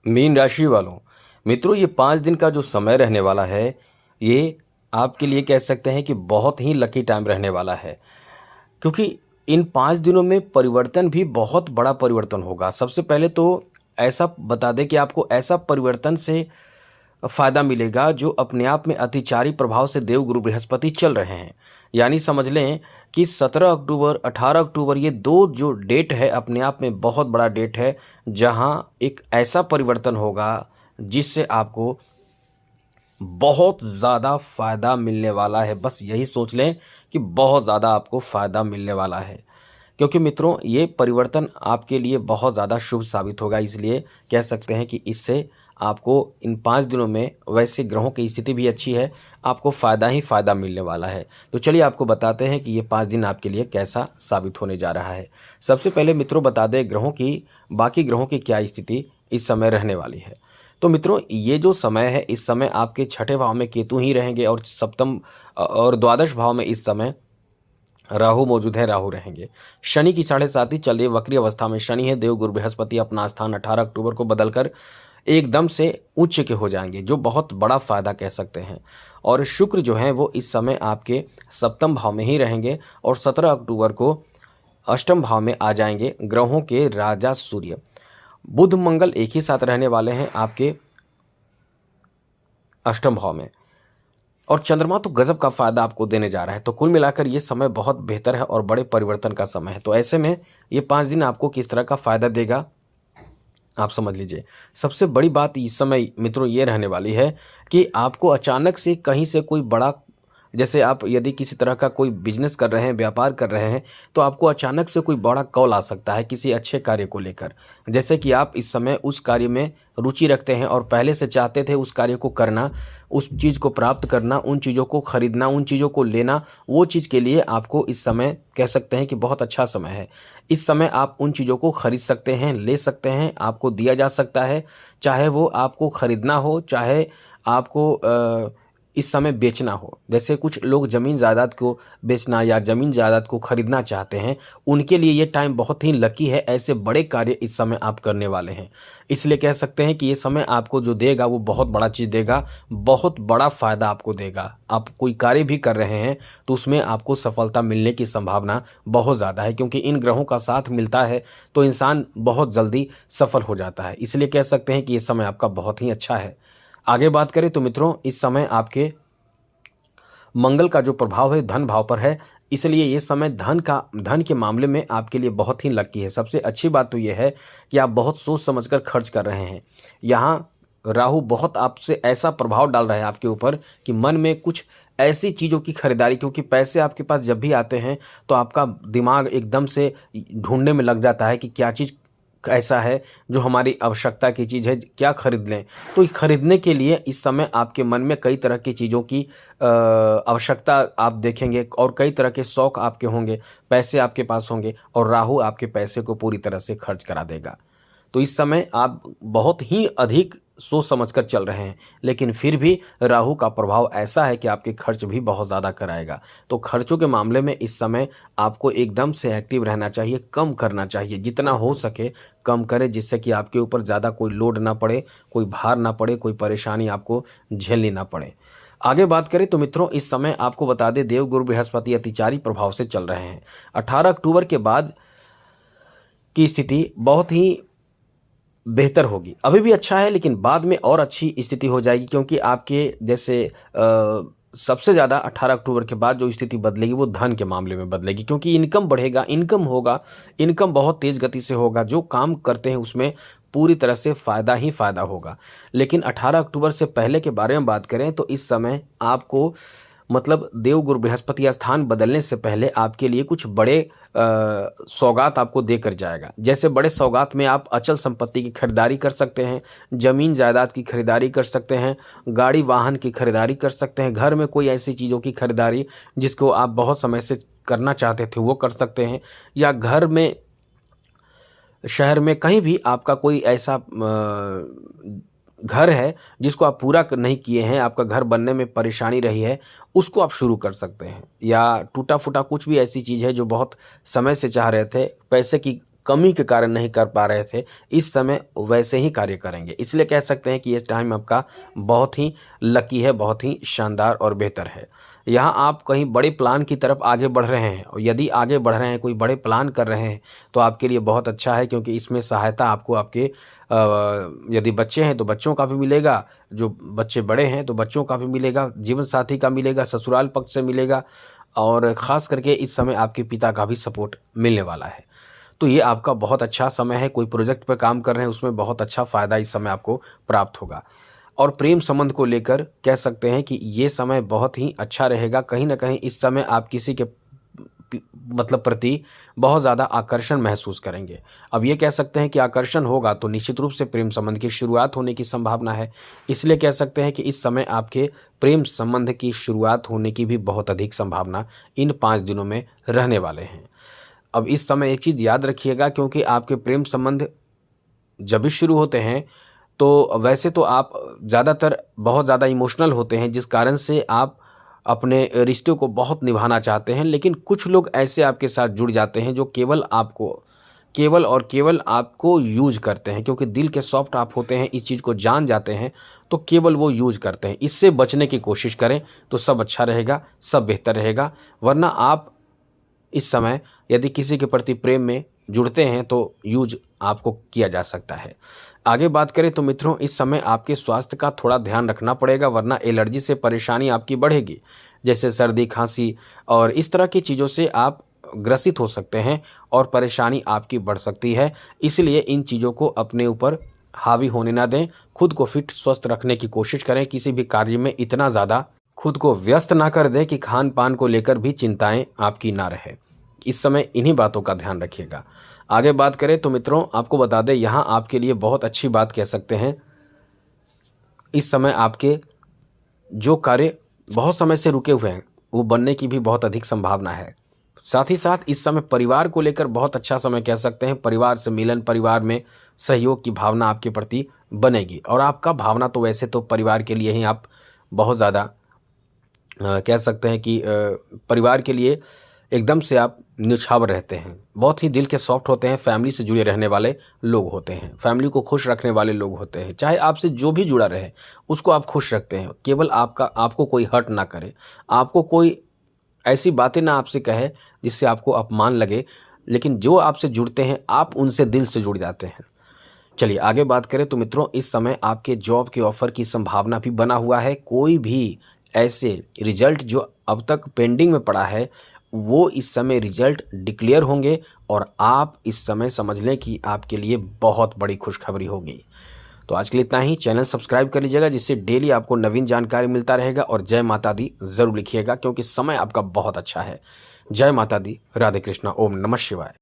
Mean राशि वालों, मित्रों ये 5 दिन का जो समय रहने वाला है, ये आपके लिए कह सकते हैं कि बहुत ही लकी टाइम रहने वाला है। क्योंकि इन 5 दिनों में परिवर्तन भी बहुत बड़ा परिवर्तन होगा। सबसे पहले तो ऐसा बता दें कि आपको ऐसा परिवर्तन से फ़ायदा मिलेगा जो अपने आप में अतिचारी प्रभाव से देवगुरु बृहस्पति चल रहे हैं। यानी समझ लें कि 17 अक्टूबर, 18 अक्टूबर ये 2 जो डेट है अपने आप में बहुत बड़ा डेट है, जहाँ एक ऐसा परिवर्तन होगा जिससे आपको बहुत ज़्यादा फ़ायदा मिलने वाला है। बस यही सोच लें कि बहुत ज़्यादा आपको फ़ायदा मिलने वाला है। क्योंकि मित्रों ये परिवर्तन आपके लिए बहुत ज़्यादा शुभ साबित होगा, इसलिए कह सकते हैं कि इससे आपको इन 5 दिनों में वैसे ग्रहों की स्थिति भी अच्छी है, आपको फ़ायदा ही फ़ायदा मिलने वाला है। तो चलिए आपको बताते हैं कि ये 5 दिन आपके लिए कैसा साबित होने जा रहा है। सबसे पहले मित्रों बता दें बाकी ग्रहों की क्या स्थिति इस समय रहने वाली है। तो मित्रों ये जो समय है, इस समय आपके छठे भाव में केतु ही रहेंगे और सप्तम और द्वादश भाव में इस समय राहु मौजूद है, राहु रहेंगे। शनि की 7.5 चल रही वक्री अवस्था में शनि है। देवगुरु बृहस्पति अपना स्थान 18 अक्टूबर को बदलकर एकदम से उच्च के हो जाएंगे, जो बहुत बड़ा फायदा कह सकते हैं। और शुक्र जो है वो इस समय आपके सप्तम भाव में ही रहेंगे और 17 अक्टूबर को अष्टम भाव में आ जाएंगे ग्रहों के राजा सूर्य। बुध मंगल एक ही साथ रहने वाले हैं आपके अष्टम भाव में, और चंद्रमा तो गजब का फायदा आपको देने जा रहा है। तो कुल मिलाकर ये समय बहुत बेहतर है और बड़े परिवर्तन का समय है। तो ऐसे में ये 5 दिन आपको किस तरह का फायदा देगा आप समझ लीजिए। सबसे बड़ी बात इस समय मित्रों ये रहने वाली है कि आपको अचानक से कहीं से कोई बड़ा, जैसे आप यदि किसी तरह का कोई बिजनेस कर रहे हैं, व्यापार कर रहे हैं, तो आपको अचानक से कोई बड़ा कॉल आ सकता है किसी अच्छे कार्य को लेकर। जैसे कि आप इस समय उस कार्य में रुचि रखते हैं और पहले से चाहते थे उस कार्य को करना, उस चीज़ को प्राप्त करना, उन चीज़ों को खरीदना, उन चीज़ों को लेना, वो चीज़ के लिए आपको इस समय कह सकते हैं कि बहुत अच्छा समय है। इस समय आप उन चीज़ों को खरीद सकते हैं, ले सकते हैं, आपको दिया जा सकता है। चाहे वो आपको खरीदना हो, चाहे आपको इस समय बेचना हो। जैसे कुछ लोग ज़मीन जायदाद को बेचना या ज़मीन जायदाद को खरीदना चाहते हैं, उनके लिए ये टाइम बहुत ही लकी है। ऐसे बड़े कार्य इस समय आप करने वाले हैं, इसलिए कह सकते हैं कि ये समय आपको जो देगा वो बहुत बड़ा चीज़ देगा, बहुत बड़ा फ़ायदा आपको देगा। आप कोई कार्य भी कर रहे हैं तो उसमें आपको सफलता मिलने की संभावना बहुत ज़्यादा है, क्योंकि इन ग्रहों का साथ मिलता है तो इंसान बहुत जल्दी सफल हो जाता है। इसलिए कह सकते हैं कि ये समय आपका बहुत ही अच्छा है। आगे बात करें तो मित्रों इस समय आपके मंगल का जो प्रभाव है धन भाव पर है, इसलिए ये समय धन के मामले में आपके लिए बहुत ही लकी है। सबसे अच्छी बात तो ये है कि आप बहुत सोच समझकर खर्च कर रहे हैं। यहाँ राहु बहुत आपसे ऐसा प्रभाव डाल रहा है आपके ऊपर कि मन में कुछ ऐसी चीज़ों की खरीदारी, क्योंकि पैसे आपके पास जब भी आते हैं तो आपका दिमाग एकदम से ढूंढने में लग जाता है कि क्या चीज़ ऐसा है जो हमारी आवश्यकता की चीज़ है, क्या खरीद लें। तो खरीदने के लिए इस समय आपके मन में कई तरह की चीज़ों की आवश्यकता आप देखेंगे और कई तरह के शौक आपके होंगे, पैसे आपके पास होंगे और राहु आपके पैसे को पूरी तरह से खर्च करा देगा। तो इस समय आप बहुत ही अधिक सोच समझकर चल रहे हैं, लेकिन फिर भी राहु का प्रभाव ऐसा है कि आपके खर्च भी बहुत ज़्यादा कराएगा। तो खर्चों के मामले में इस समय आपको एकदम से एक्टिव रहना चाहिए, कम करना चाहिए, जितना हो सके कम करें, जिससे कि आपके ऊपर ज़्यादा कोई लोड ना पड़े, कोई भार ना पड़े, कोई परेशानी आपको झेलनी ना पड़े। आगे बात करें तो मित्रों इस समय आपको बता दें देवगुरु बृहस्पति अतिचारी प्रभाव से चल रहे हैं। 18 अक्टूबर के बाद की स्थिति बहुत ही बेहतर होगी। अभी भी अच्छा है लेकिन बाद में और अच्छी स्थिति हो जाएगी, क्योंकि आपके जैसे सबसे ज़्यादा 18 अक्टूबर के बाद जो स्थिति बदलेगी वो धन के मामले में बदलेगी, क्योंकि इनकम बढ़ेगा, इनकम होगा, इनकम बहुत तेज़ गति से होगा। जो काम करते हैं उसमें पूरी तरह से फ़ायदा ही फ़ायदा होगा। लेकिन 18 अक्टूबर से पहले के बारे में बात करें तो इस समय आपको मतलब देवगुरु बृहस्पति या स्थान बदलने से पहले आपके लिए कुछ बड़े सौगात आपको देकर जाएगा। जैसे बड़े सौगात में आप अचल संपत्ति की खरीदारी कर सकते हैं, ज़मीन जायदाद की खरीदारी कर सकते हैं, गाड़ी वाहन की खरीदारी कर सकते हैं, घर में कोई ऐसी चीज़ों की खरीदारी जिसको आप बहुत समय से करना चाहते थे वो कर सकते हैं, या घर में शहर में कहीं भी आपका कोई ऐसा घर है जिसको आप पूरा नहीं किए हैं, आपका घर बनने में परेशानी रही है, उसको आप शुरू कर सकते हैं। या टूटा फूटा कुछ भी ऐसी चीज़ है जो बहुत समय से चाह रहे थे, पैसे की कमी के कारण नहीं कर पा रहे थे, इस समय वैसे ही कार्य करेंगे। इसलिए कह सकते हैं कि ये टाइम आपका बहुत ही लकी है, बहुत ही शानदार और बेहतर है। यहाँ आप कहीं बड़े प्लान की तरफ आगे बढ़ रहे हैं, और यदि आगे बढ़ रहे हैं, कोई बड़े प्लान कर रहे हैं, तो आपके लिए बहुत अच्छा है, क्योंकि इसमें सहायता आपको आपके यदि बच्चे हैं तो बच्चों का भी मिलेगा, जो बच्चे बड़े हैं तो बच्चों का भी मिलेगा, जीवन साथी का मिलेगा, ससुराल पक्ष से मिलेगा, और ख़ास करके इस समय आपके पिता का भी सपोर्ट मिलने वाला है। तो ये आपका बहुत अच्छा समय है। कोई प्रोजेक्ट पर काम कर रहे हैं, उसमें बहुत अच्छा फ़ायदा इस समय आपको प्राप्त होगा। और प्रेम संबंध को लेकर कह सकते हैं कि ये समय बहुत ही अच्छा रहेगा। कहीं न कहीं इस समय आप किसी के मतलब प्रति बहुत ज़्यादा आकर्षण महसूस करेंगे। अब ये कह सकते हैं कि आकर्षण होगा तो निश्चित रूप से प्रेम संबंध की शुरुआत होने की संभावना है। इसलिए कह सकते हैं कि इस समय आपके प्रेम संबंध की शुरुआत होने की भी बहुत अधिक संभावना इन 5 दिनों में रहने वाले हैं। अब इस समय एक चीज़ याद रखिएगा, क्योंकि आपके प्रेम संबंध जब भी शुरू होते हैं तो वैसे तो आप ज़्यादातर बहुत ज़्यादा इमोशनल होते हैं, जिस कारण से आप अपने रिश्तों को बहुत निभाना चाहते हैं। लेकिन कुछ लोग ऐसे आपके साथ जुड़ जाते हैं जो केवल और केवल आपको यूज़ करते हैं, क्योंकि दिल के सॉफ्ट आप होते हैं, इस चीज़ को जान जाते हैं, तो केवल वो यूज़ करते हैं। इससे बचने की कोशिश करें तो सब अच्छा रहेगा, सब बेहतर रहेगा। वरना आप इस समय यदि किसी के प्रति प्रेम में जुड़ते हैं तो यूज आपको किया जा सकता है। आगे बात करें तो मित्रों, इस समय आपके स्वास्थ्य का थोड़ा ध्यान रखना पड़ेगा, वरना एलर्जी से परेशानी आपकी बढ़ेगी, जैसे सर्दी, खांसी और इस तरह की चीज़ों से आप ग्रसित हो सकते हैं और परेशानी आपकी बढ़ सकती है। इसलिए इन चीज़ों को अपने ऊपर हावी होने ना दें। खुद को फिट स्वस्थ रखने की कोशिश करें। किसी भी कार्य में इतना ज़्यादा खुद को व्यस्त ना कर दें कि खान पान को लेकर भी चिंताएं आपकी ना रहे। इस समय इन्हीं बातों का ध्यान रखिएगा। आगे बात करें तो मित्रों, आपको बता दें, यहाँ आपके लिए बहुत अच्छी बात कह सकते हैं। इस समय आपके जो कार्य बहुत समय से रुके हुए हैं वो बनने की भी बहुत अधिक संभावना है। साथ ही साथ इस समय परिवार को लेकर बहुत अच्छा समय कह सकते हैं। परिवार से मिलन, परिवार में सहयोग की भावना आपके प्रति बनेगी, और आपका भावना तो वैसे तो परिवार के लिए ही आप बहुत ज़्यादा कह सकते हैं कि परिवार के लिए एकदम से आप न्यौछावर रहते हैं, बहुत ही दिल के सॉफ्ट होते हैं, फैमिली से जुड़े रहने वाले लोग होते हैं, फैमिली को खुश रखने वाले लोग होते हैं। चाहे आपसे जो भी जुड़ा रहे उसको आप खुश रखते हैं, केवल आपको कोई हर्ट ना करे, आपको कोई ऐसी बातें ना आपसे कहे जिससे आपको अपमान लगे, लेकिन जो आपसे जुड़ते हैं आप उनसे दिल से जुड़ जाते हैं। चलिए आगे बात करें तो मित्रों, इस समय आपके जॉब के ऑफर की संभावना भी बना हुआ है। कोई भी ऐसे रिजल्ट जो अब तक पेंडिंग में पड़ा है वो इस समय रिजल्ट डिक्लेयर होंगे, और आप इस समय समझ लें कि आपके लिए बहुत बड़ी खुशखबरी होगी। तो आज के लिए इतना ही। चैनल सब्सक्राइब कर लीजिएगा, जिससे डेली आपको नवीन जानकारी मिलता रहेगा, और जय माता दी ज़रूर लिखिएगा, क्योंकि समय आपका बहुत अच्छा है। जय माता दी, राधे कृष्णा, ओम नमः शिवाय।